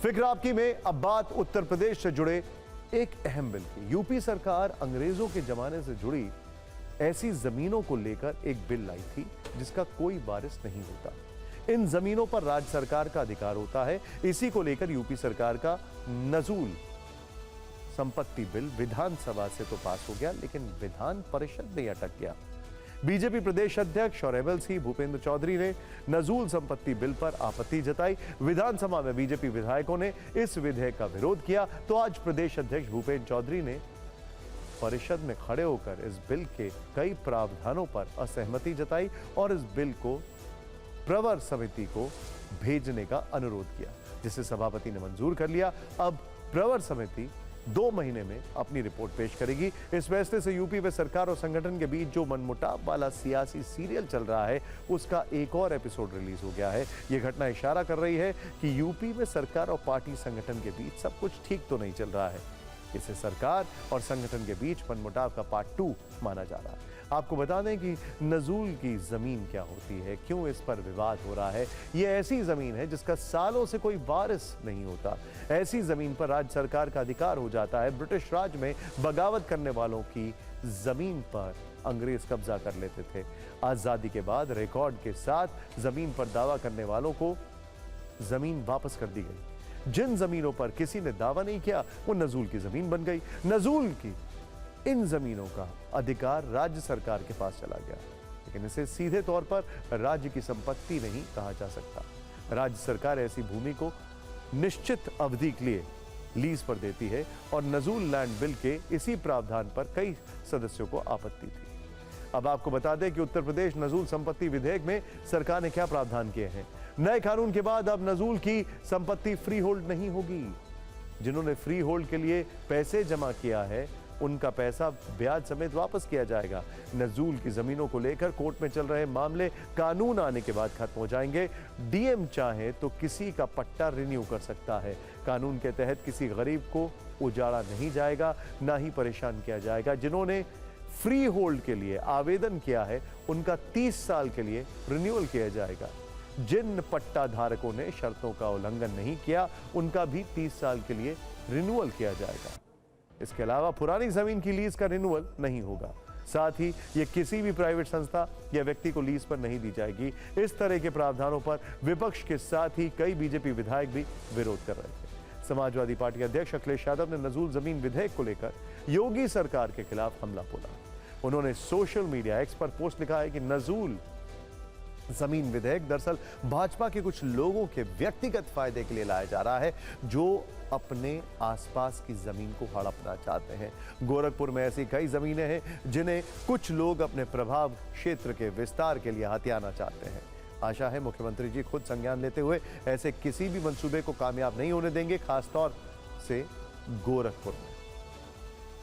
फिक्र आपकी में अब बात उत्तर प्रदेश से जुड़े एक अहम बिल की। यूपी सरकार अंग्रेजों के जमाने से जुड़ी ऐसी जमीनों को लेकर एक बिल लाई थी जिसका कोई वारिस नहीं होता। इन जमीनों पर राज्य सरकार का अधिकार होता है। इसी को लेकर यूपी सरकार का नजूल संपत्ति बिल विधानसभा से तो पास हो गया, लेकिन विधान परिषद में अटक गया। बीजेपी प्रदेश अध्यक्ष और एमएलसी भूपेंद्र चौधरी ने नजूल संपत्ति बिल पर आपत्ति जताई। विधानसभा में बीजेपी विधायकों ने इस विधेयक का विरोध किया तो आज प्रदेश अध्यक्ष भूपेंद्र चौधरी ने परिषद में खड़े होकर इस बिल के कई प्रावधानों पर असहमति जताई और इस बिल को प्रवर समिति को भेजने का अनुरोध किया, जिसे सभापति ने मंजूर कर लिया। अब प्रवर समिति 2 महीने में अपनी रिपोर्ट पेश करेगी। इस फैसले से यूपी में सरकार और संगठन के बीच जो मनमुटाव वाला सियासी सीरियल चल रहा है उसका एक और एपिसोड रिलीज हो गया है। यह घटना इशारा कर रही है कि यूपी में सरकार और पार्टी संगठन के बीच सब कुछ ठीक तो नहीं चल रहा है। इसे सरकार और संगठन के बीच मनमुटाव का पार्ट 2 माना जा रहा है। आपको बता दें कि नजूल की जमीन क्या होती है, क्यों इस पर विवाद हो रहा है। यह ऐसी जमीन है जिसका सालों से कोई वारिस नहीं होता। ऐसी जमीन पर राज्य सरकार का अधिकार हो जाता है। ब्रिटिश राज में बगावत करने वालों की जमीन पर अंग्रेज कब्जा कर लेते थे। आजादी के बाद रिकॉर्ड के साथ जमीन पर दावा करने वालों को जमीन वापस कर दी गई। जिन जमीनों पर किसी ने दावा नहीं किया वो नजूल की जमीन बन गई। नजूल की इन जमीनों का अधिकार राज्य सरकार के पास चला गया, लेकिन इसे सीधे तौर पर राज्य की संपत्ति नहीं कहा जा सकता। राज्य सरकार ऐसी भूमि को निश्चित अवधि के लिए लीज पर देती है और नजूल लैंड बिल के इसी प्रावधान पर कई सदस्यों को आपत्ति थी। अब आपको बता दें कि उत्तर प्रदेश नजूल संपत्ति विधेयक में सरकार ने क्या प्रावधान किए हैं। नए कानून के बाद अब नजूल की संपत्ति फ्री होल्ड नहीं होगी। जिन्होंने फ्री होल्ड के लिए पैसे जमा किया है उनका पैसा ब्याज समेत वापस किया जाएगा। नजूल की जमीनों को लेकर कोर्ट में चल रहे मामले कानून आने के बाद खत्म हो जाएंगे। डीएम चाहे तो किसी का पट्टा रिन्यू कर सकता है। कानून के तहत किसी गरीब को उजाड़ा नहीं जाएगा, ना ही परेशान किया जाएगा। जिन्होंने फ्री होल्ड के लिए आवेदन किया है उनका 30 साल के लिए रिन्यूअल किया जाएगा। जिन पट्टा धारकों ने शर्तों का उल्लंघन नहीं किया उनका भी 30 साल के लिए रिन्यूअल किया जाएगा। इसके अलावा पुरानी जमीन की लीज का रिन्यूअल नहीं होगा। साथ ही ये किसी भी प्राइवेट संस्था या व्यक्ति को लीज पर नहीं दी जाएगी। इस तरह के प्रावधानों पर विपक्ष के साथ ही कई बीजेपी विधायक भी विरोध कर रहे थे। समाजवादी पार्टी अध्यक्ष अखिलेश यादव ने नजूल जमीन विधेयक को लेकर योगी सरकार के खिलाफ हमला बोला। उन्होंने सोशल मीडिया एक्स पर पोस्ट लिखा है कि नजूल जमीन विधेयक दरअसल भाजपा के कुछ लोगों के व्यक्तिगत फायदे के लिए लाया जा रहा है जो अपने आसपास की जमीन को हड़पना चाहते हैं। गोरखपुर में ऐसी कई जमीनें हैं जिन्हें कुछ लोग अपने प्रभाव क्षेत्र के विस्तार के लिए हथियाना चाहते हैं। आशा है मुख्यमंत्री जी खुद संज्ञान लेते हुए ऐसे किसी भी मंसूबे को कामयाब नहीं होने देंगे, खासतौर से गोरखपुर में।